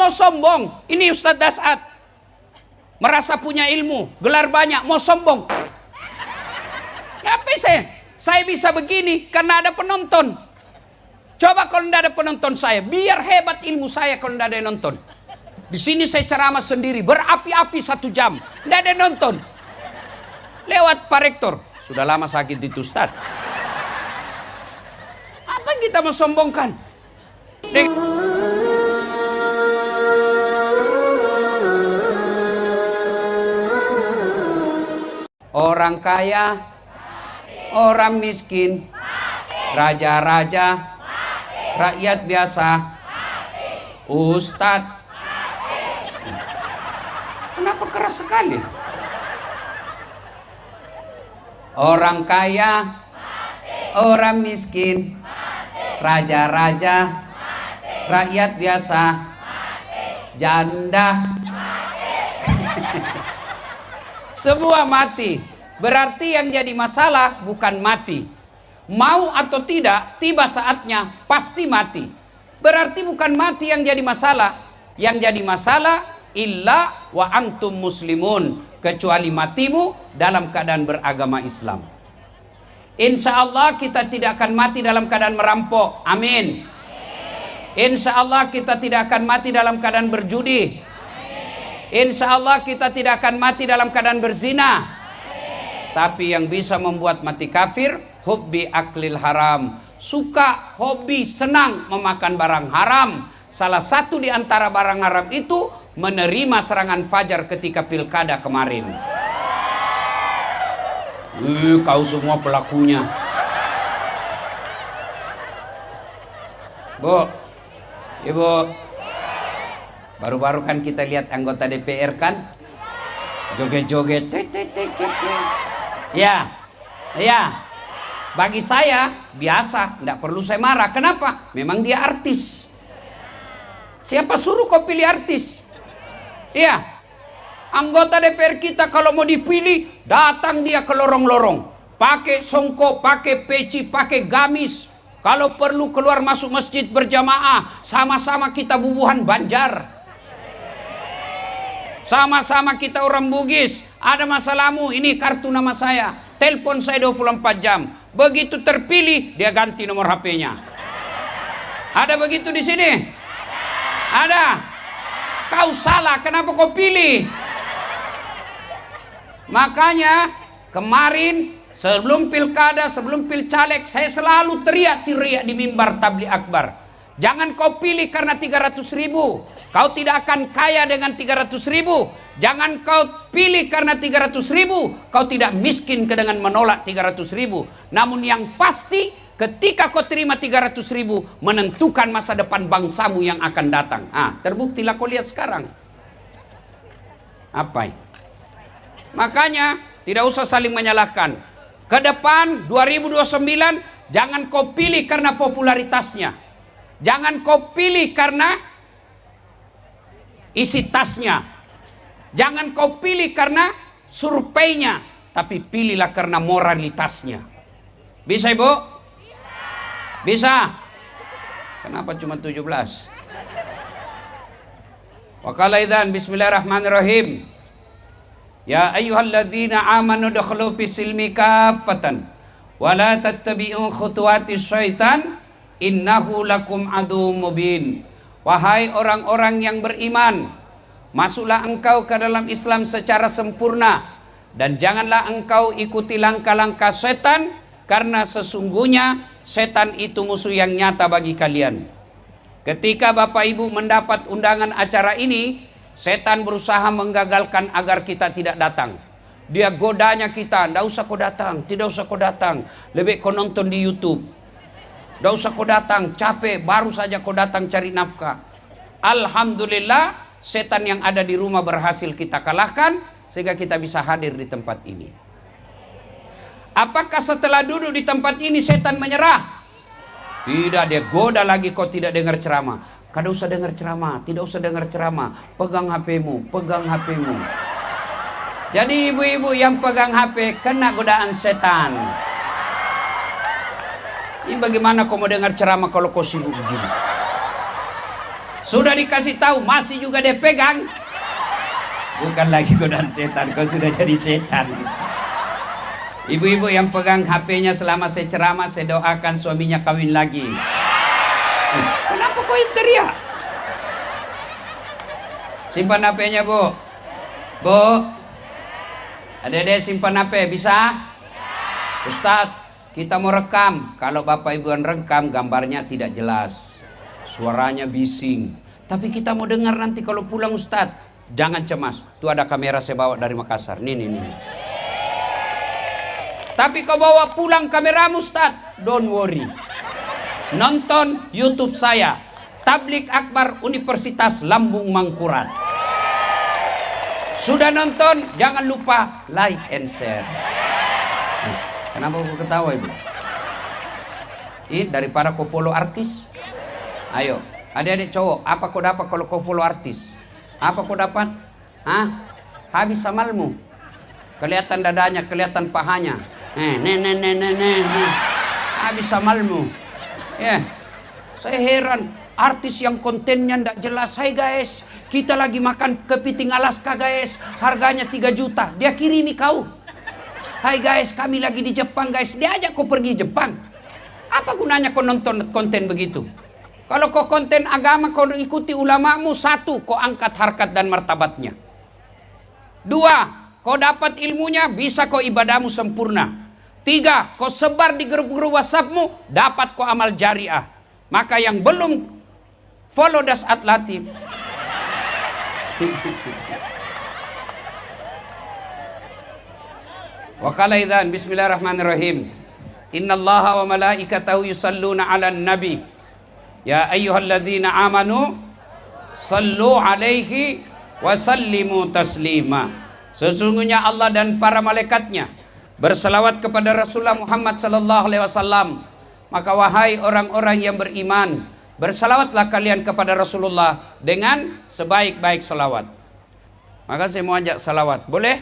mau sombong. Ini Ustadz Dasat. Merasa punya ilmu, gelar banyak, mau sombong. Apa saya bisa begini karena ada penonton. Coba kalau tidak ada penonton saya, biar hebat ilmu saya kalau tidak ada yang nonton. Di sini saya ceramah sendiri, berapi-api 1 jam, tidak ada yang nonton. Lewat Pak Rektor, sudah lama sakit itu Ustadz. Apa kita mau sombongkan? Orang kaya, orang miskin, raja-raja, rakyat biasa, ustadz. Kenapa keras sekali? Orang kaya, orang miskin, raja-raja, rakyat biasa, janda. Semua mati. Berarti yang jadi masalah bukan mati. Mau atau tidak, tiba saatnya pasti mati. Berarti bukan mati yang jadi masalah. Yang jadi masalah illa wa antum muslimun, kecuali matimu dalam keadaan beragama Islam. Insya Allah kita tidak akan mati dalam keadaan merampok. Amin. Insya Allah kita tidak akan mati dalam keadaan berjudi. Insya Allah kita tidak akan mati dalam keadaan berzina. Tapi yang bisa membuat mati kafir, hubbi aklil haram, suka, hobi, senang memakan barang haram. Salah satu di antara barang haram itu menerima serangan fajar ketika pilkada kemarin. Kau semua pelakunya. Bu, Ibu, baru-baru kan kita lihat anggota DPR kan joget-joget. Ya, bagi saya biasa, tidak perlu saya marah. Kenapa? Memang dia artis. Siapa suruh kau pilih artis? Iya, anggota DPR kita kalau mau dipilih, datang dia ke lorong-lorong, pakai songkok, pakai peci, pakai gamis. Kalau perlu keluar masuk masjid berjamaah, sama-sama kita bubuhan Banjar. Sama-sama kita orang Bugis. Ada masalahmu, ini kartu nama saya, telepon saya 24 jam. Begitu terpilih, dia ganti nomor HP-nya. Ada begitu di sini? Ada. Kau salah, kenapa kau pilih? Makanya kemarin sebelum pilkada, sebelum pilcaleg, saya selalu teriak-teriak di mimbar tabligh akbar. Jangan kau pilih karena 300.000. Kau tidak akan kaya dengan 300.000. Jangan kau pilih karena 300.000. Kau tidak miskin dengan menolak 300.000. Namun yang pasti, ketika kau terima 300.000, menentukan masa depan bangsamu yang akan datang. Terbuktilah kau lihat sekarang. Apa? Makanya tidak usah saling menyalahkan. Ke depan 2029, jangan kau pilih karena popularitasnya. Jangan kau pilih karena isi tasnya. Jangan kau pilih karena surveinya. Tapi pilihlah karena moralitasnya. Bisa, Ibu? Bisa. Kenapa cuma 17? Wa qala idzan bismillahirrahmanirrahim. Ya ayyuhalladzina amanu dukhulu fis silmi kaffatan wa la tattabi'u khutuwatis syaitan innahu lakum aduwwum mubin. Wahai orang-orang yang beriman, masuklah engkau ke dalam Islam secara sempurna dan janganlah engkau ikuti langkah-langkah setan, karena sesungguhnya setan itu musuh yang nyata bagi kalian. Ketika Bapak Ibu mendapat undangan acara ini, setan berusaha menggagalkan agar kita tidak datang. Dia godanya kita, tidak usah kau datang, tidak usah kau datang, lebih kau nonton di YouTube. Tidak usah kau datang, capek, baru saja kau datang cari nafkah. Alhamdulillah, setan yang ada di rumah berhasil kita kalahkan, sehingga kita bisa hadir di tempat ini. Apakah setelah duduk di tempat ini setan menyerah? Tidak, dia goda lagi kau tidak dengar ceramah. Kada usah dengar ceramah, tidak usah dengar ceramah. Pegang HP-mu, pegang HP-mu. Jadi ibu-ibu yang pegang HP kena godaan setan. Ini bagaimana kau mau dengar ceramah kalau kau sibuk begini? Sudah dikasih tahu masih juga dia pegang. Bukan lagi godaan setan, kau sudah jadi setan. Ibu-ibu yang pegang HP-nya selama saya ceramah, saya doakan suaminya kawin lagi. Kenapa kau yang teriak? Simpan HP-nya, Bu. Bu, adik-adik simpan HP, bisa? Ustadz, kita mau rekam. Kalau Bapak Ibu yang rekam, gambarnya tidak jelas, suaranya bising. Tapi kita mau dengar nanti kalau pulang, Ustadz. Jangan cemas, tuh ada kamera saya bawa dari Makassar. Nih. Tapi kau bawa pulang kameramu, Ustadz, don't worry. Nonton YouTube saya, Tablik Akbar Universitas Lambung Mangkurat. Sudah nonton, jangan lupa like and share. Kenapa kau ketawa, Ibu? Daripada kau follow artis. Ayo, adik-adik cowok, apa kau dapat kalau kau follow artis? Apa kau dapat? Habis amalmu. Kelihatan dadanya, kelihatan pahanya. Habis amalmu. Ya, saya heran. Artis yang kontennya ndak jelas. Hai guys, kita lagi makan kepiting Alaska guys. Harganya 3 juta. Dia kirimi kau. Hai guys, kami lagi di Jepang guys. Dia ajak kau pergi Jepang. Apa gunanya kau nonton konten begitu? Kalau kau konten agama, kau ikuti ulamamu. 1, kau angkat harkat dan martabatnya. 2, kau dapat ilmunya, bisa kau ibadahmu sempurna. 3, kau sebar di grup-grup WhatsAppmu, dapat kau amal jariah. Maka yang belum follow Dasat Latif, wa qala idzan bismillahirrahmanirrahim. Innallaha wa malaikatahu yusalluna 'alan nabi. Ya ayyuhalladzina amanu sallu alaihi wa sallimu taslima. Sesungguhnya Allah dan para malaikatnya berselawat kepada Rasulullah Muhammad sallallahu alaihi wasallam. Maka wahai orang-orang yang beriman, bersalawatlah kalian kepada Rasulullah dengan sebaik-baik salawat. Maka saya mau ajak salawat. Boleh?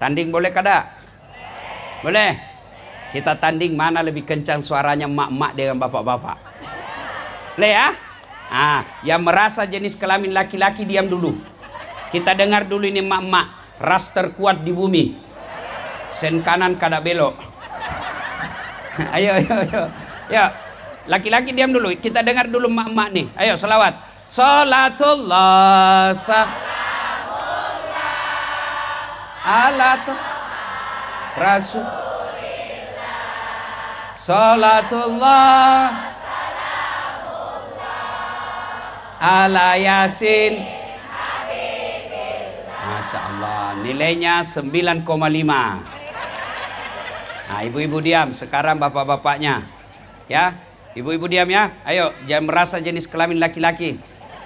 Tanding boleh kada? Boleh? Kita tanding mana lebih kencang suaranya mak-mak dengan bapak-bapak. Boleh ya? Yang merasa jenis kelamin laki-laki diam dulu. Kita dengar dulu ini mak-mak. Ras terkuat di bumi. Sen kanan kada belok. Ayo. Ya, laki-laki diam dulu. Kita dengar dulu mak-mak nih. Ayo selawat. Salatullah ala Rasul. Salatullah ala Yasin. Masya Allah, nilainya 9,5. Ibu-ibu diam. Sekarang bapak-bapaknya, ya, ibu-ibu diam ya. Ayo, jangan merasa jenis kelamin laki-laki.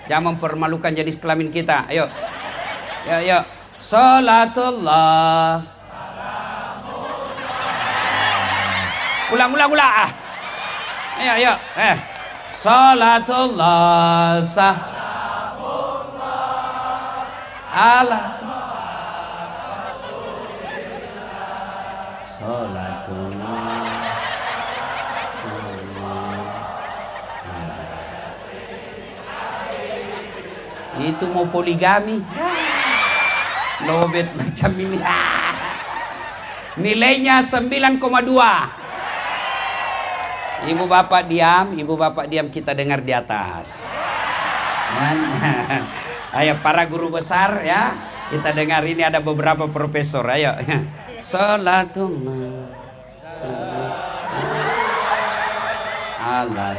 Jangan mempermalukan jenis kelamin kita. Ayo, ya. Salatullah. Ulang. Ayo. Salatullah ala salatullah. Itu mau poligami. Lobet macam ini. Nilainya 9,2. Ibu bapak diam, kita dengar di atas. Ayo para guru besar ya, kita dengar ini ada beberapa profesor. Ayo. Salatullah ala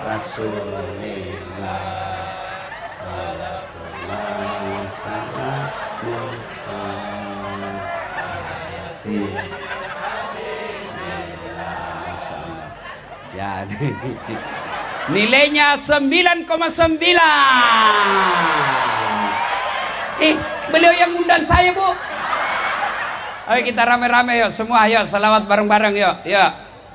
Rasulillah. Salatullah ya. Nilainya 9,9. Beliau yang undang saya, Bu. Ayo kita rame-rame yuk, semua ayo salawat bareng-bareng yuk.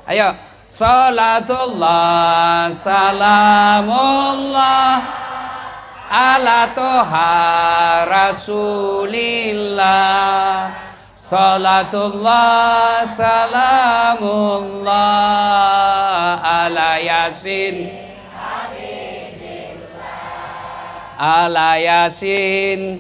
Ayo. Salatullah salamullah ala toha Rasulillah. Salatullah salamullah ala Yasin ala Yasin.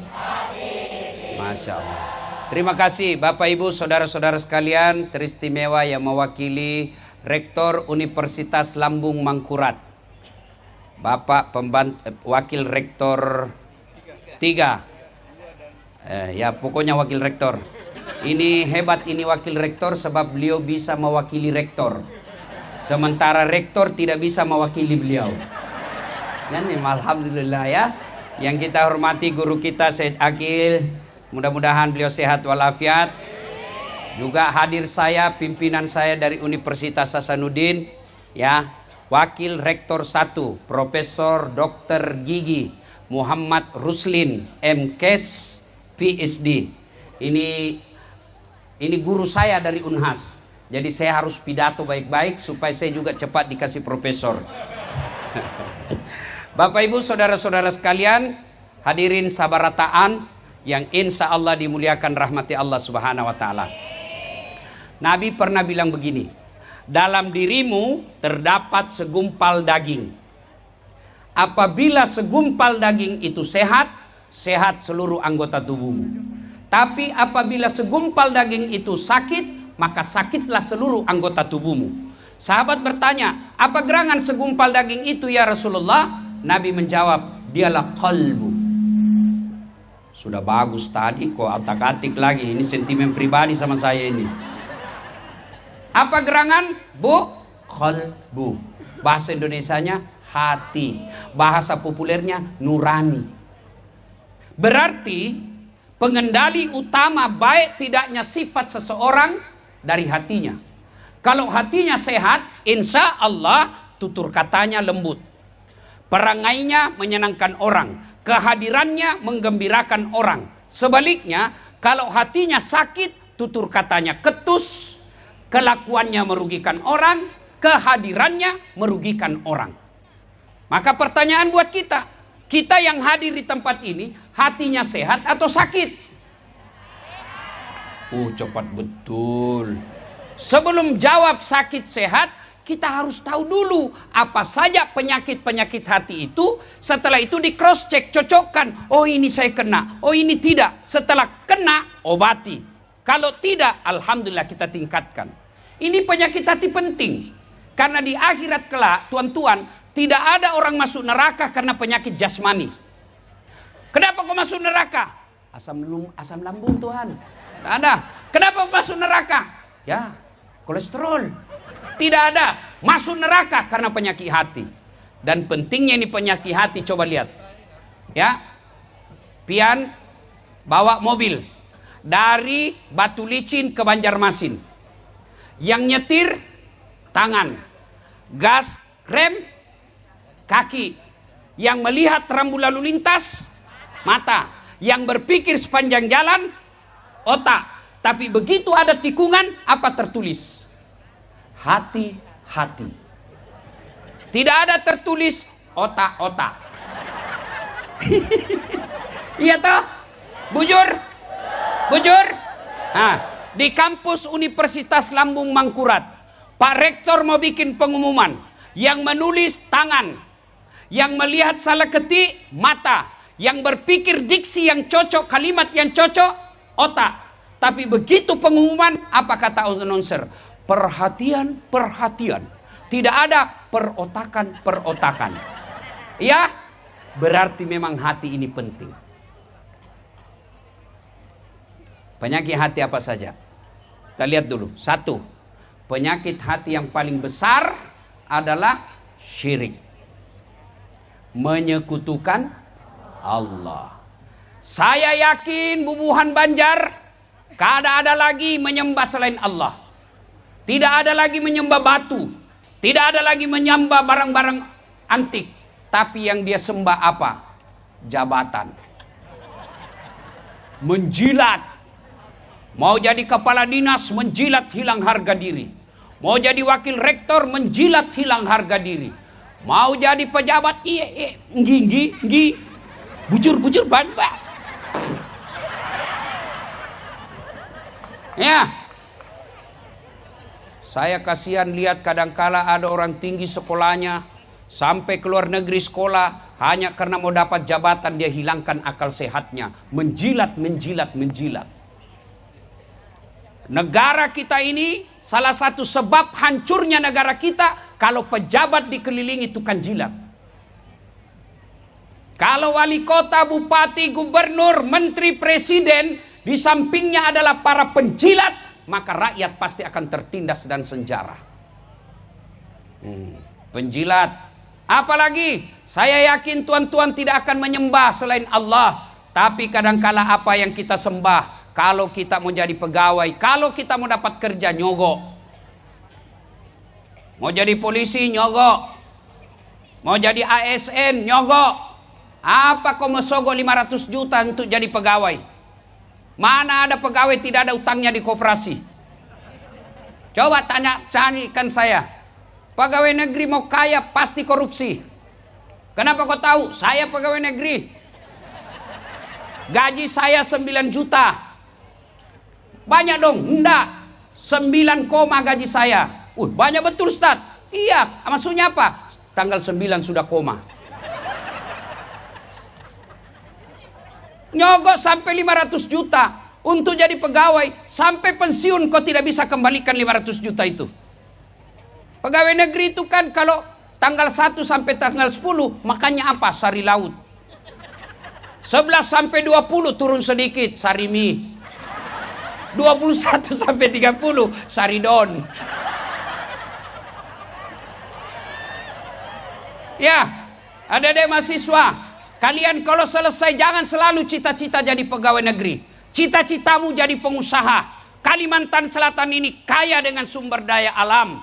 Masya Allah. Terima kasih Bapak Ibu saudara-saudara sekalian teristimewa yang mewakili Rektor Universitas Lambung Mangkurat, Bapak Wakil Rektor 3. Ya pokoknya Wakil Rektor. Ini hebat ini Wakil Rektor sebab beliau bisa mewakili Rektor. Sementara Rektor tidak bisa mewakili beliau. Dan alhamdulillah ya. Yang kita hormati guru kita Syed Akil. Mudah-mudahan beliau sehat walafiat. Juga hadir saya, pimpinan saya dari Universitas Hasanuddin. Ya, Wakil Rektor 1, Profesor Dr. Gigi Muhammad Ruslin, MKes, PhD. Ini guru saya dari Unhas. Jadi saya harus pidato baik-baik supaya saya juga cepat dikasih profesor. Bapak Ibu saudara-saudara sekalian, hadirin sabarataan yang insya Allah dimuliakan rahmati Allah Subhanahu wa taala. Nabi pernah bilang begini, dalam dirimu terdapat segumpal daging. Apabila segumpal daging itu sehat, sehat seluruh anggota tubuhmu. Tapi apabila segumpal daging itu sakit, maka sakitlah seluruh anggota tubuhmu. Sahabat bertanya, apa gerangan segumpal daging itu ya Rasulullah? Nabi menjawab, dialah qalbu. Sudah bagus tadi kok otak-atik lagi. Ini sentimen pribadi sama saya ini. Apa gerangan? Bu? Qalbu. Bahasa Indonesianya hati. Bahasa populernya nurani. Berarti pengendali utama baik tidaknya sifat seseorang dari hatinya. Kalau hatinya sehat, insya Allah tutur katanya lembut. Perangainya menyenangkan orang. Kehadirannya menggembirakan orang. Sebaliknya, kalau hatinya sakit, tutur katanya ketus, kelakuannya merugikan orang, kehadirannya merugikan orang. Maka pertanyaan buat kita, kita yang hadir di tempat ini, hatinya sehat atau sakit? Cepat betul. Sebelum jawab sakit sehat, kita harus tahu dulu apa saja penyakit-penyakit hati itu. Setelah itu di cross check, cocokkan. Oh ini saya kena, oh ini tidak. Setelah kena, obati. Kalau tidak, alhamdulillah kita tingkatkan. Ini penyakit hati penting. Karena di akhirat kelak, tuan-tuan, tidak ada orang masuk neraka karena penyakit jasmani. Kenapa kau masuk neraka? Asam lambung Tuhan. Tidak ada. Kenapa masuk neraka? Ya, kolesterol. Tidak ada. Masuk neraka karena penyakit hati. Dan pentingnya ini penyakit hati, coba lihat. Ya. Pian bawa mobil dari Batu Licin ke Banjarmasin. Yang nyetir tangan. Gas, rem, kaki. Yang melihat rambu lalu lintas mata. Yang berpikir sepanjang jalan otak. Tapi begitu ada tikungan, apa tertulis? Hati-hati. Tidak ada tertulis otak-otak. Iya toh? Bujur? Bujur? Nah, di kampus Universitas Lambung Mangkurat, Pak Rektor mau bikin pengumuman. Yang menulis tangan, yang melihat salah ketik mata, yang berpikir diksi yang cocok, kalimat yang cocok otak. Tapi begitu pengumuman, apa kata announcer? Perhatian, perhatian. Tidak ada perotakan, perotakan. Ya, berarti memang hati ini penting. Penyakit hati apa saja? Kita lihat dulu. 1. Penyakit hati yang paling besar adalah syirik. Menyekutukan Allah. Saya yakin bubuhan Banjar kada ada lagi menyembah selain Allah. Tidak ada lagi menyembah batu. Tidak ada lagi menyembah barang-barang antik. Tapi yang dia sembah apa? Jabatan. Menjilat. Mau jadi kepala dinas, menjilat hilang harga diri. Mau jadi wakil rektor, menjilat hilang harga diri. Mau jadi pejabat, nggi. Bujur, banyak. Ya. Saya kasihan lihat kadangkala ada orang tinggi sekolahnya sampai ke luar negeri sekolah, Hanya karena mau dapat jabatan dia hilangkan akal sehatnya. Menjilat. Negara kita ini salah satu sebab hancurnya negara kita kalau pejabat dikelilingi tukang jilat. Kalau wali kota, bupati, gubernur, menteri, presiden di sampingnya adalah para penjilat, maka rakyat pasti akan tertindas dan senjara. Penjilat. Apalagi saya yakin tuan-tuan tidak akan menyembah selain Allah. Tapi kadangkala apa yang kita sembah, kalau kita mau jadi pegawai, kalau kita mau dapat kerja, nyogok. Mau jadi polisi, nyogok. Mau jadi ASN, nyogok. Apa kau mau sogok 500 juta untuk jadi pegawai? Mana ada pegawai tidak ada utangnya di koperasi? Coba carikan saya. Pegawai negeri mau kaya pasti korupsi. Kenapa kau tahu? Saya pegawai negeri. Gaji saya 9 juta. Banyak dong? Enggak. 9 koma gaji saya. Banyak betul, Ustaz. Iya, maksudnya apa? Tanggal 9 sudah koma. Nyogok sampai 500 juta untuk jadi pegawai, sampai pensiun kau tidak bisa kembalikan 500 juta itu. Pegawai negeri itu kan kalau tanggal 1 sampai tanggal 10 makannya apa? Sari laut. 11 sampai 20 turun sedikit, sari mie. 21 sampai 30 sari don. Ya, ada deh mahasiswa. Kalian kalau selesai jangan selalu cita-cita jadi pegawai negeri. Cita-citamu jadi pengusaha. Kalimantan Selatan ini kaya dengan sumber daya alam.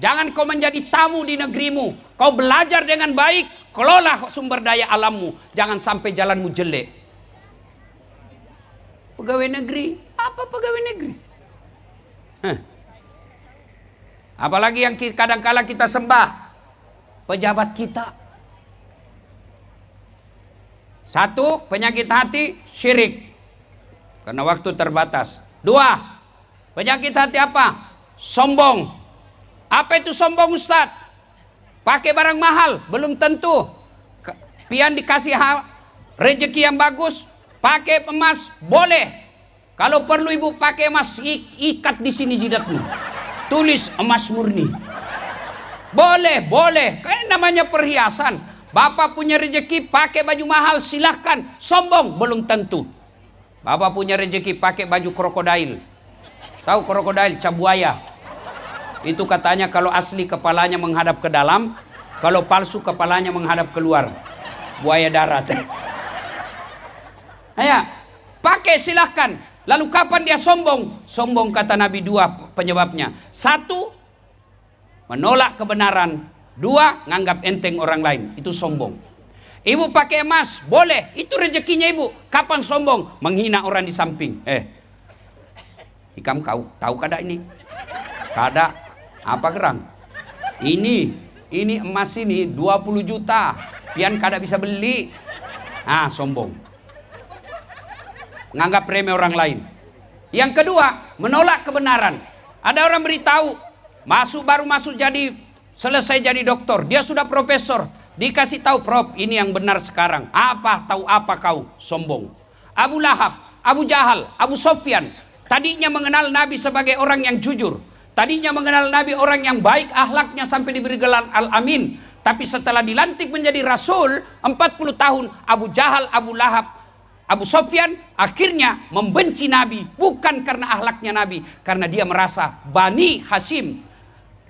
Jangan kau menjadi tamu di negerimu. Kau belajar dengan baik, kelola sumber daya alammu. Jangan sampai jalanmu jelek. Pegawai negeri, apa pegawai negeri? Apalagi yang kadang-kala kita sembah, pejabat kita. 1, penyakit hati, syirik. Karena waktu terbatas. 2, penyakit hati apa? Sombong. Apa itu sombong, Ustaz? Pakai barang mahal, belum tentu. Pian dikasih rezeki yang bagus, pakai emas, boleh. Kalau perlu ibu pakai emas, ikat di sini jidatmu. Tulis emas murni. Boleh. Kan namanya perhiasan. Bapak punya rezeki pakai baju mahal, silahkan. Sombong, belum tentu. Bapak punya rezeki pakai baju krokodil. Tahu krokodil, cabuaya. Itu katanya kalau asli kepalanya menghadap ke dalam, kalau palsu kepalanya menghadap keluar. Buaya darat. Ayo, pakai silahkan. Lalu kapan dia sombong? Sombong kata Nabi 2 penyebabnya. 1, menolak kebenaran. 2, nganggap enteng orang lain. Itu sombong. Ibu pakai emas, boleh. Itu rezekinya ibu. Kapan sombong? Menghina orang di samping. Ikam kau tahu kada ini? Kada. Apa gerang? Ini emas ini 20 juta. Pian kada bisa beli. Sombong. Nganggap remeh orang lain. Yang kedua, menolak kebenaran. Ada orang beritahu, baru masuk jadi selesai jadi doktor, dia sudah profesor, dikasih tahu, Prof, ini yang benar sekarang. Tahu apa kau? Sombong. Abu Lahab, Abu Jahal, Abu Sofyan, tadinya mengenal Nabi sebagai orang yang jujur, tadinya mengenal Nabi orang yang baik akhlaknya sampai diberi gelar Al-Amin. Tapi setelah dilantik menjadi Rasul 40 tahun, Abu Jahal, Abu Lahab, Abu Sofyan akhirnya membenci Nabi, bukan karena akhlaknya Nabi, karena dia merasa Bani Hashim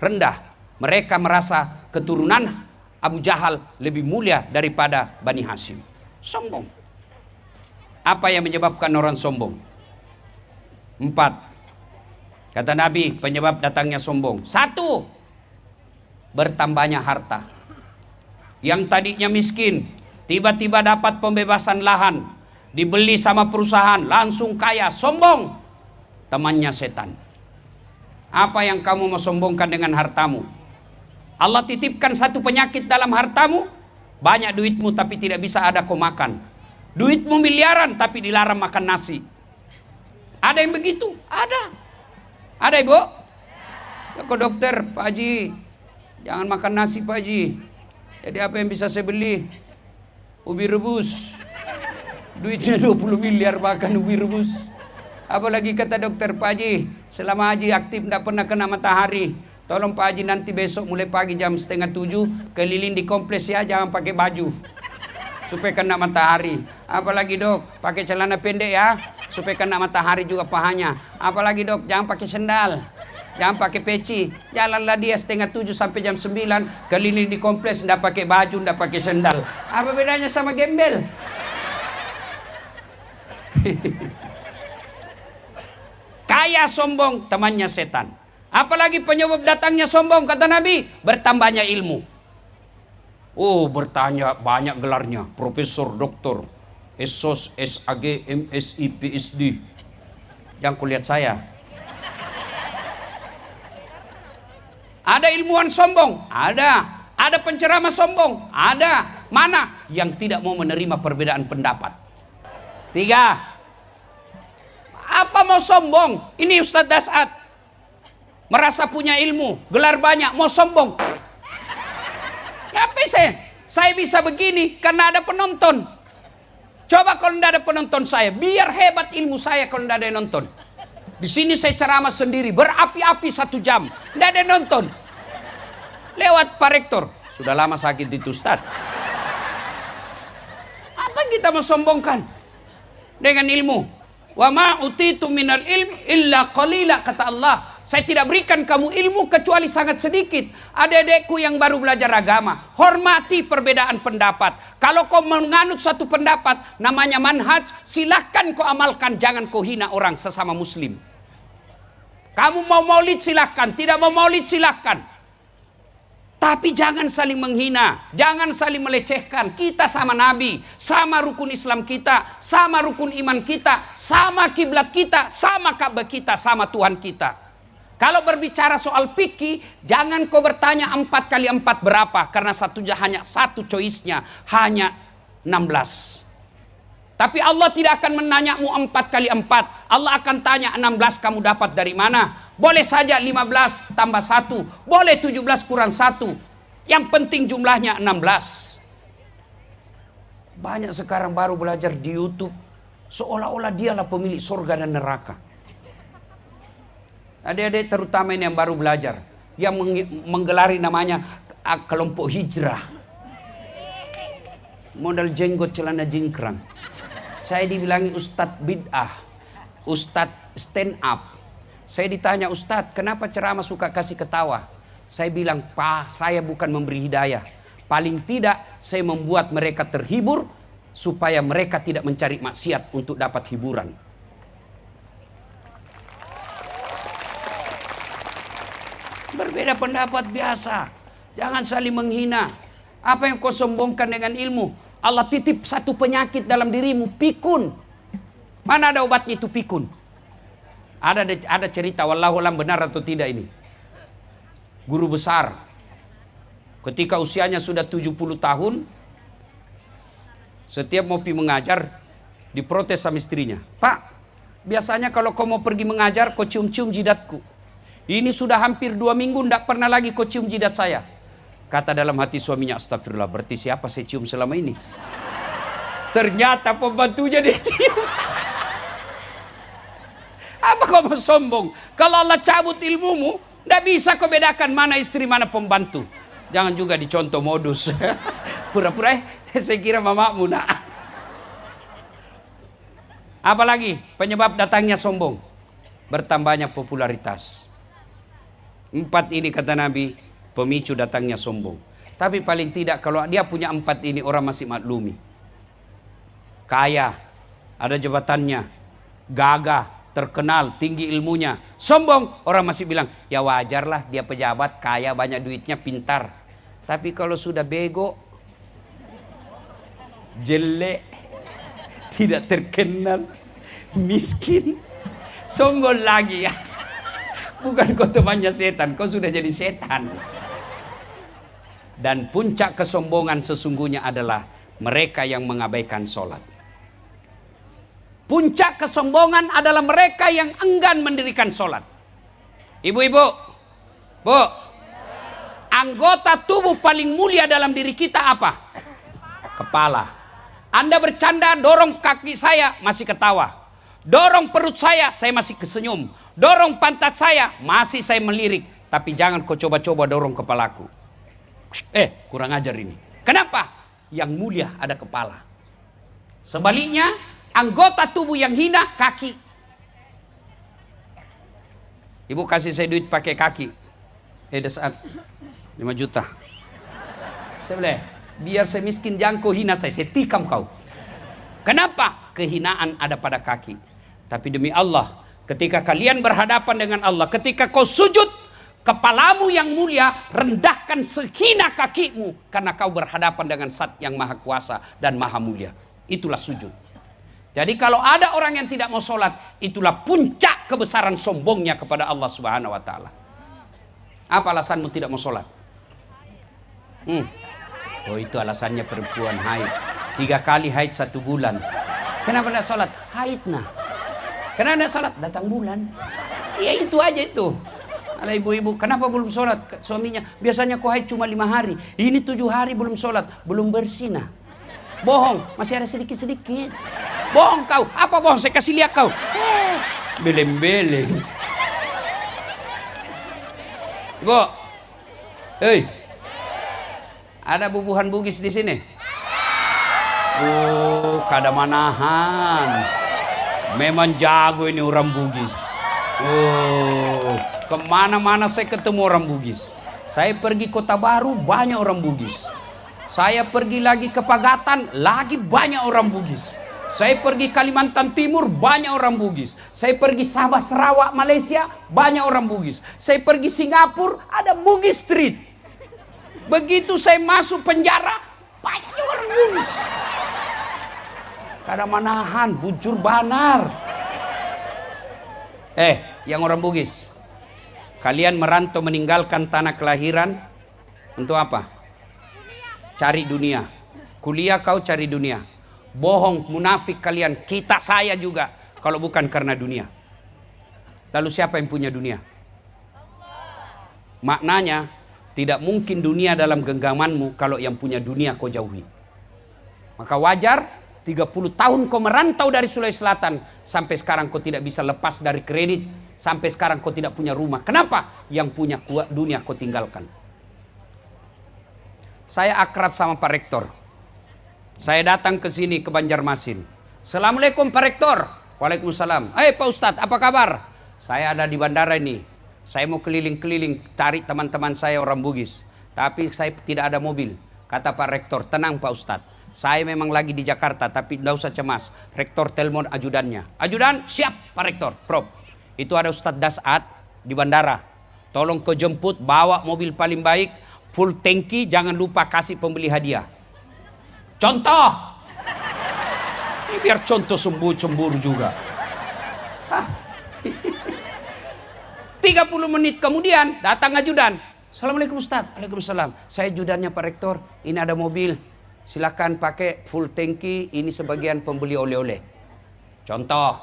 rendah. Mereka merasa keturunan Abu Jahal lebih mulia daripada Bani Hashim. Sombong. Apa yang menyebabkan orang sombong? 4. Kata Nabi, penyebab datangnya sombong. 1, bertambahnya harta. Yang tadinya miskin, tiba-tiba dapat pembebasan lahan, dibeli sama perusahaan, langsung kaya. Sombong. Temannya setan. Apa yang kamu mau sombongkan dengan hartamu? Allah titipkan satu penyakit dalam hartamu. Banyak duitmu tapi tidak bisa ada kau makan. Duitmu miliaran tapi dilarang makan nasi. Ada yang begitu? Ada ibu? Ya ke dokter, Pak Haji, jangan makan nasi Pak Haji. Jadi apa yang bisa saya beli? Ubi rebus. Duitnya 20 miliar bahkan ubi rebus. Apalagi kata dokter, Pak Haji, selama Haji aktif tidak pernah kena matahari. Tolong Pak Haji nanti besok mulai pagi jam 6:30 keliling di kompleks ya, jangan pakai baju. Supaya kena matahari. Apalagi dok, pakai celana pendek ya, supaya kena matahari juga pahanya. Apalagi dok, jangan pakai sendal. Jangan pakai peci. Jalanlah dia 6:30 sampai jam 9 keliling di kompleks, ndak pakai baju, ndak pakai sendal. Apa bedanya sama gembel? Kaya sombong, temannya setan. Apalagi penyebab datangnya sombong, kata Nabi, bertambahnya ilmu. Oh, bertanya banyak gelarnya, profesor, doktor, SOS, SAG, MSI, PSD. Yang kulihat saya. Ada ilmuwan sombong? Ada. Ada penceramah sombong? Ada. Mana? Yang tidak mau menerima perbedaan pendapat. 3. Apa mau sombong? Ini Ustadz Dasat. Merasa punya ilmu, gelar banyak, mau sombong. Ngapain saya? Saya bisa begini karena ada penonton. Coba kalau tidak ada penonton saya, biar hebat ilmu saya kalau tidak ada yang nonton. Di sini saya ceramah sendiri, berapi-api 1 jam. Tidak ada yang nonton. Lewat Pak Rektor. Sudah lama sakit itu Ustaz. Apa yang kita mau sombongkan? Dengan ilmu. Wa ma utitu minal ilmi illa qalila, kata Allah. Saya tidak berikan kamu ilmu kecuali sangat sedikit. Adik-adikku yang baru belajar agama, hormati perbedaan pendapat. Kalau kau menganut satu pendapat, namanya manhaj, silahkan kau amalkan. Jangan kau hina orang sesama muslim. Kamu mau maulid silahkan, tidak mau maulid silahkan. Tapi jangan saling menghina, jangan saling melecehkan. Kita sama Nabi, sama rukun Islam kita, sama rukun iman kita, sama kiblat kita, sama Ka'bah kita, sama Tuhan kita. Kalau berbicara soal fikih, jangan kau bertanya 4 kali 4 berapa, karena hanya satu choice-nya, hanya 16. Tapi Allah tidak akan menanyamu 4 kali 4. Allah akan tanya 16 kamu dapat dari mana? Boleh saja 15 tambah 1. Boleh 17 kurang 1. Yang penting jumlahnya 16. Banyak sekarang baru belajar di YouTube. Seolah-olah dialah pemilik surga dan neraka. Adik-adik terutama ini yang baru belajar. Yang menggelari namanya kelompok hijrah. Modal jenggot celana jingkrang. Saya dibilangi Ustadz bid'ah, Ustadz stand up. Saya ditanya, Ustadz kenapa ceramah suka kasih ketawa? Saya bilang, Pak, saya bukan memberi hidayah. Paling tidak saya membuat mereka terhibur supaya mereka tidak mencari maksiat untuk dapat hiburan. Berbeda pendapat biasa. Jangan saling menghina. Apa yang kau sombongkan dengan ilmu? Allah titip satu penyakit dalam dirimu, pikun. Mana ada obatnya itu pikun? Ada cerita, wallahu alam benar atau tidak ini. Guru besar, ketika usianya sudah 70 tahun, setiap mau pergi mengajar, diprotes sama istrinya. Pak, biasanya kalau kau mau pergi mengajar, kau cium-cium jidatku. Ini sudah hampir 2 minggu, tidak pernah lagi kau cium jidat saya. Kata dalam hati suaminya, astagfirullah, berarti siapa saya cium selama ini? Ternyata pembantunya dia cium. Apa kau mau sombong? Kalau Allah cabut ilmumu, tidak bisa kau bedakan mana istri, mana pembantu. Jangan juga dicontoh modus. Pura-pura saya kira mamamu nak. Apalagi penyebab datangnya sombong? Bertambahnya popularitas. 4 ini kata Nabi, pemicu datangnya sombong. Tapi paling tidak kalau dia punya 4 ini, orang masih maklumi. Kaya, ada jabatannya, gagah, terkenal, tinggi ilmunya. Sombong, orang masih bilang, ya wajarlah dia pejabat, kaya, banyak duitnya, pintar. Tapi kalau sudah bego, jelek, tidak terkenal, miskin, sombong lagi ya. Bukan kau temannya setan, kau sudah jadi setan. Dan puncak kesombongan sesungguhnya adalah mereka yang mengabaikan sholat. Puncak kesombongan adalah mereka yang enggan mendirikan sholat. Ibu-ibu, bu, anggota tubuh paling mulia dalam diri kita apa? Kepala. Anda bercanda, dorong kaki saya, masih ketawa. Dorong perut saya masih kesenyum. Dorong pantat saya, masih saya melirik. Tapi jangan kau coba-coba dorong kepalaku. Kurang ajar ini. Kenapa? Yang mulia ada kepala. Sebaliknya, anggota tubuh yang hina, kaki. Ibu kasih saya duit pakai kaki. Saat 5 juta. Saya boleh, biar saya miskin jangan kau hina saya tikam kau. Kenapa? Kehinaan ada pada kaki. Tapi demi Allah, ketika kalian berhadapan dengan Allah, ketika kau sujud, kepalamu yang mulia rendahkan sehina kakimu, karena kau berhadapan dengan Zat yang maha kuasa dan maha mulia. Itulah sujud. Jadi kalau ada orang yang tidak mau sholat, itulah puncak kebesaran sombongnya kepada Allah Subhanahu wa Ta'ala. Apa alasanmu tidak mau sholat? Oh, itu alasannya perempuan haid. 3 kali haid 1 bulan. Kenapa tidak sholat? Haid nah. Kenapa tidak sholat? Datang bulan. Ya itu aja itu. Ala ibu-ibu, kenapa belum sholat? Suaminya, biasanya kau haid cuma 5 hari. Ini 7 hari belum sholat. Belum bersih nah. Bohong, masih ada sedikit-sedikit. Bohong kau. Apa bohong? Saya kasih lihat kau. Beleng-beleng. Ibu. Hei. Ada bubuhan Bugis di sini? Kada manahan. Memang jago ini orang Bugis. Kemana-mana saya ketemu orang Bugis. Saya pergi Kota Baru, banyak orang Bugis. Saya pergi lagi ke Pagatan, lagi banyak orang Bugis. Saya pergi Kalimantan Timur, banyak orang Bugis. Saya pergi Sabah, Sarawak, Malaysia, banyak orang Bugis. Saya pergi Singapura, ada Bugis Street. Begitu saya masuk penjara, banyak juga orang Bugis. Kada manahan, bujur banar. Yang orang Bugis, kalian merantau meninggalkan tanah kelahiran untuk apa? Cari dunia. Kuliah kau cari dunia. Bohong, munafik kalian. Kita, saya juga. Kalau bukan karena dunia. Lalu siapa yang punya dunia? Maknanya, tidak mungkin dunia dalam genggamanmu kalau yang punya dunia kau jauhi. Maka wajar 30 tahun kau merantau dari Sulawesi Selatan. Sampai sekarang kau tidak bisa lepas dari kredit. Sampai sekarang kau tidak punya rumah. Kenapa? Yang punya dunia kau tinggalkan. Saya akrab sama Pak Rektor. Saya datang ke sini ke Banjarmasin. Assalamualaikum Pak Rektor. Waalaikumsalam. Pak Ustadz, apa kabar? Saya ada di bandara ini. Saya mau keliling-keliling cari teman-teman saya orang Bugis. Tapi saya tidak ada mobil. Kata Pak Rektor, tenang Pak Ustadz. Saya memang lagi di Jakarta, tapi tidak usah cemas. Rektor telepon ajudannya. Ajudan, siap Pak Rektor. Prof, itu ada Ustadz Dasat di bandara. Tolong kau jemput, bawa mobil paling baik, full tangki, jangan lupa kasih pembeli hadiah. Contoh. Biar contoh cemburu juga. 30 menit kemudian datang ajudan. Assalamualaikum Ustaz. Waalaikumsalam. Saya ajudannya Pak Rektor. Ini ada mobil. Silakan pakai full tangki. Ini sebagian pembeli oleh-oleh. Contoh.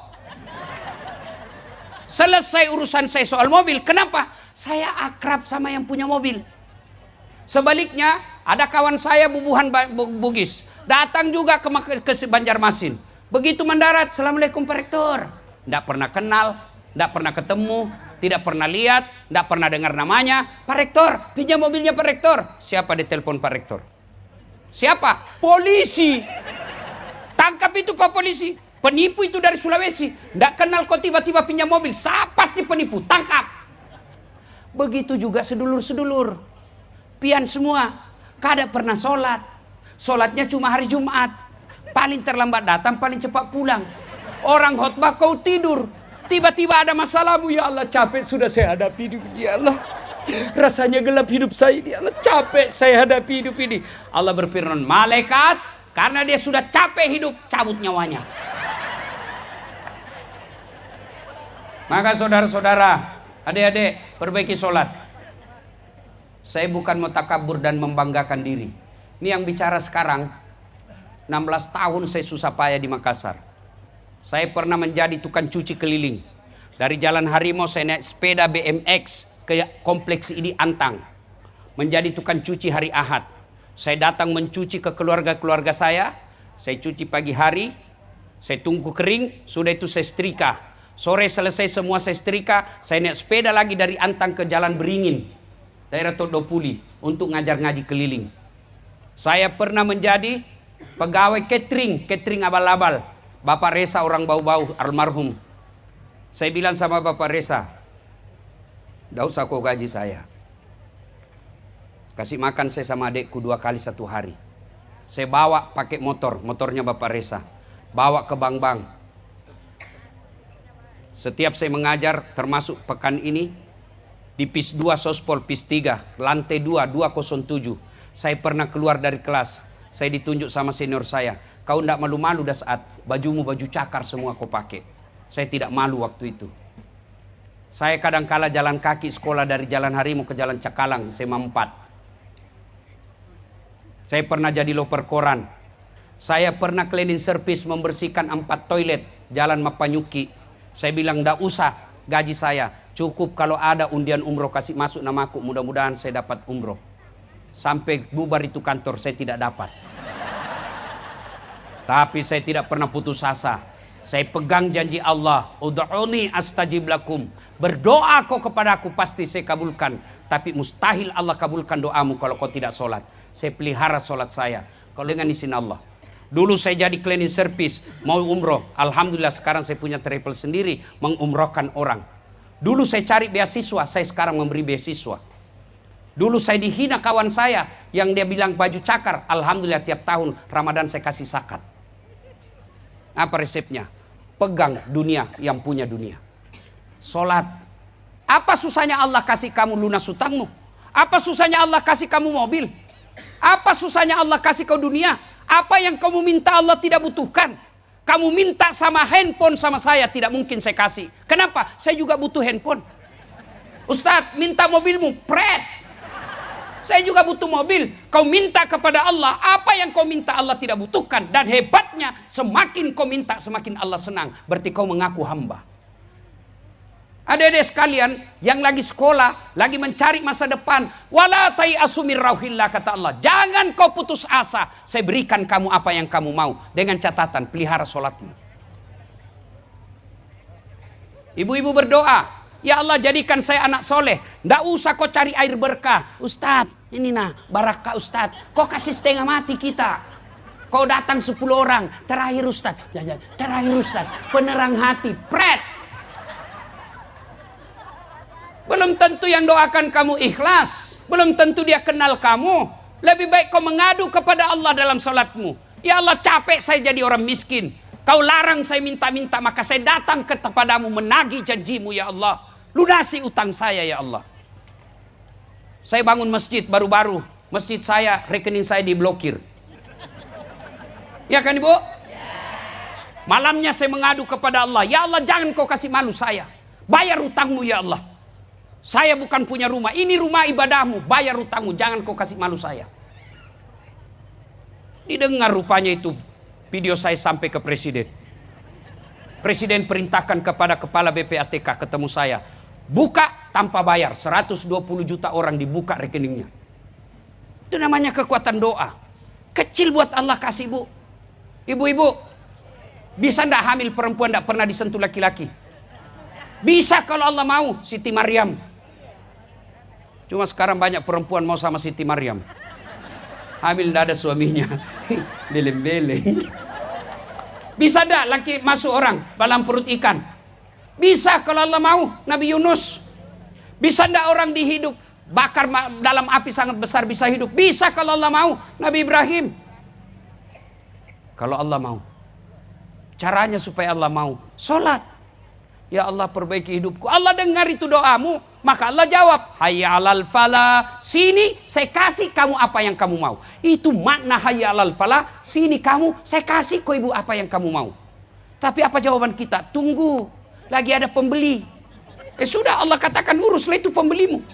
Selesai urusan saya soal mobil. Kenapa? Saya akrab sama yang punya mobil. Sebaliknya, ada kawan saya bubuhan Bugis. Datang juga ke Banjarmasin. Begitu mendarat, Assalamualaikum Pak Rektor. Tidak pernah kenal, tidak pernah ketemu, tidak pernah lihat, tidak pernah dengar namanya. Pak Rektor, pinjam mobilnya Pak Rektor. Siapa ditelepon Pak Rektor? Siapa? Polisi. Tangkap itu Pak Polisi. Penipu itu dari Sulawesi. Tidak kenal kok tiba-tiba pinjam mobil. Siapa sih penipu? Tangkap. Begitu juga sedulur-sedulur. Pian semua. Kada pernah sholat. Sholatnya cuma hari Jumat. Paling terlambat datang, paling cepat pulang. Orang khotbah kau tidur. Tiba-tiba ada masalahmu. Ya Allah, capek sudah saya hadapi hidup. Ya Allah, rasanya gelap hidup saya. Ya Allah, capek saya hadapi hidup ini. Allah berfirman, malaikat, karena dia sudah capek hidup, cabut nyawanya. Maka saudara-saudara, adik-adik, perbaiki sholat. Saya bukan mau takabur dan membanggakan diri. Ini yang bicara sekarang, 16 tahun saya susah payah di Makassar. Saya pernah menjadi tukang cuci keliling. Dari Jalan Harimau saya naik sepeda BMX ke kompleks ini Antang. Menjadi tukang cuci hari Ahad. Saya datang mencuci ke keluarga-keluarga saya. Saya cuci pagi hari, saya tunggu kering, sudah itu saya setrika. Sore selesai semua saya setrika, saya naik sepeda lagi dari Antang ke Jalan Beringin, daerah Todopuli, untuk ngajar ngaji keliling. Saya pernah menjadi pegawai catering abal-abal. Bapak Resa orang bau-bau, almarhum. Saya bilang sama Bapak Resa, "Nggak usah kau gaji saya. Kasih makan saya sama adekku 2 kali 1 hari." Saya bawa pakai motornya Bapak Resa. Bawa ke bank-bank. Setiap saya mengajar, termasuk pekan ini, di PIS 2 Sospol, PIS 3, lantai 2, 207. Saya pernah keluar dari kelas. Saya ditunjuk sama senior saya. "Kau ndak malu-malu dah saat bajumu baju cakar semua kau pakai." Saya tidak malu waktu itu. Saya kadang kala jalan kaki sekolah dari Jalan Harimau ke Jalan Cakalang, SMA 4. Saya pernah jadi loper koran. Saya pernah cleaning service membersihkan 4 toilet Jalan Mapanyuki. Saya bilang, "Ndak usah gaji saya. Cukup kalau ada undian umroh kasih masuk namaku. Mudah-mudahan saya dapat umroh." Sampai bubar itu kantor saya tidak dapat. Tapi saya tidak pernah putus asa. Saya pegang janji Allah. "Ud'uni astajib lakum." Berdoa kau kepadaku pasti saya kabulkan. Tapi mustahil Allah kabulkan doamu kalau kau tidak sholat. Saya pelihara sholat saya. Kalau dengan izin Allah. Dulu saya jadi cleaning service. Mau umroh. Alhamdulillah sekarang saya punya travel sendiri. Mengumrohkan orang. Dulu saya cari beasiswa. Saya sekarang memberi beasiswa. Dulu saya dihina kawan saya. Yang dia bilang baju cakar. Alhamdulillah tiap tahun Ramadan saya kasih zakat. Apa resepnya? Pegang dunia yang punya dunia. Sholat. Apa susahnya Allah kasih kamu lunas hutangmu? Apa susahnya Allah kasih kamu mobil? Apa susahnya Allah kasih kau dunia? Apa yang kamu minta Allah tidak butuhkan? Kamu minta sama handphone sama saya, tidak mungkin saya kasih. Kenapa? Saya juga butuh handphone. Ustadz, minta mobilmu, pret. Saya juga butuh mobil. Kau minta kepada Allah, apa yang kau minta Allah tidak butuhkan. Dan hebatnya, semakin kau minta, semakin Allah senang. Berarti kau mengaku hamba. Adik-adik sekalian yang lagi sekolah, lagi mencari masa depan, wala tai'asu min rauhillah, kata Allah. Jangan kau putus asa, saya berikan kamu apa yang kamu mau. Dengan catatan, pelihara sholatmu. Ibu-ibu berdoa, "Ya Allah jadikan saya anak soleh." Nggak usah kau cari air berkah. "Ustadz, ini nah barakah Ustadz. Kau kasih setengah mati kita. Kau datang 10 orang. Terakhir Ustadz. Terakhir Ustadz. Penerang hati." Pret. Belum tentu yang doakan kamu ikhlas. Belum tentu dia kenal kamu. Lebih baik kau mengadu kepada Allah dalam salatmu. "Ya Allah, capek saya jadi orang miskin. Kau larang saya minta-minta, maka saya datang kepadamu menagih janjimu ya Allah. Lunasi utang saya ya Allah." Saya bangun masjid baru-baru. Masjid saya, rekening saya diblokir. Ya kan Ibu? Malamnya saya mengadu kepada Allah. "Ya Allah, jangan kau kasih malu saya. Bayar utangmu ya Allah. Saya bukan punya rumah. Ini rumah ibadahmu. Bayar utangmu. Jangan kau kasih malu saya." Didengar rupanya itu video saya sampai ke presiden. Presiden perintahkan kepada kepala BPATK ketemu saya. Buka tanpa bayar. 120 juta orang dibuka rekeningnya. Itu namanya kekuatan doa. Kecil buat Allah kasih, Bu. Ibu-ibu, bisa ndak hamil perempuan ndak pernah disentuh laki-laki? Bisa kalau Allah mau. Siti Maryam. Cuma sekarang banyak perempuan mau sama Siti Maryam. Hamil ndak ada suaminya. Beleng-beleng. Bisa ndak laki masuk orang dalam perut ikan? Bisa kalau Allah mau. Nabi Yunus. Bisa ndak orang dihidup bakar dalam api sangat besar bisa hidup? Bisa kalau Allah mau. Nabi Ibrahim. Kalau Allah mau. Caranya supaya Allah mau. Sholat. "Ya Allah, perbaiki hidupku." Allah dengar itu doamu, maka Allah jawab, "Hayya 'alal falah." Sini saya kasih kamu apa yang kamu mau. Itu makna hayya 'alal falah. Sini kamu, saya kasih kau ibu apa yang kamu mau. Tapi apa jawaban kita? Tunggu, lagi ada pembeli. Sudah Allah katakan uruslah itu pembelimu.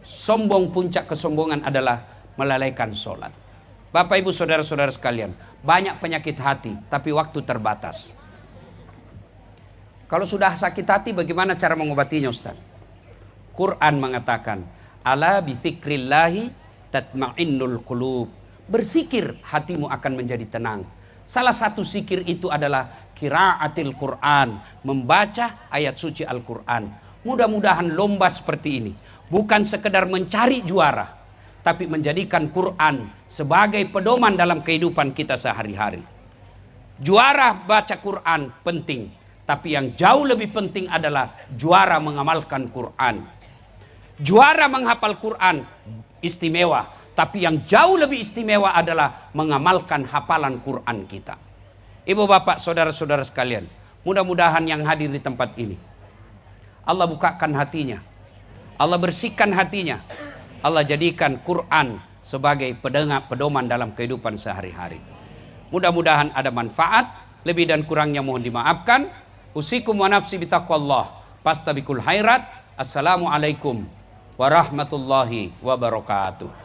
Sombong, puncak kesombongan adalah melalaikan sholat. Bapak ibu saudara-saudara sekalian, banyak penyakit hati, tapi waktu terbatas. Kalau sudah sakit hati, bagaimana cara mengobatinya, Ustaz? Quran mengatakan, "Ala bi dzikrillahi tatma'innul qulub." Berzikir, hatimu akan menjadi tenang. Salah satu zikir itu adalah qiraatil Quran, membaca ayat suci Al-Quran. Mudah-mudahan lomba seperti ini bukan sekedar mencari juara, tapi menjadikan Quran sebagai pedoman dalam kehidupan kita sehari-hari. Juara baca Quran penting, tapi yang jauh lebih penting adalah juara mengamalkan Quran. Juara menghafal Quran istimewa, tapi yang jauh lebih istimewa adalah mengamalkan hafalan Quran kita. Ibu bapak saudara-saudara sekalian, mudah-mudahan yang hadir di tempat ini Allah bukakan hatinya, Allah bersihkan hatinya, Allah jadikan Quran sebagai pedoman dalam kehidupan sehari-hari. Mudah-mudahan ada manfaat. Lebih dan kurangnya mohon dimaafkan. Usikum wa nafsi bitaqwallah fastabiqul khairat. Assalamualaikum warahmatullahi wabarakatuh.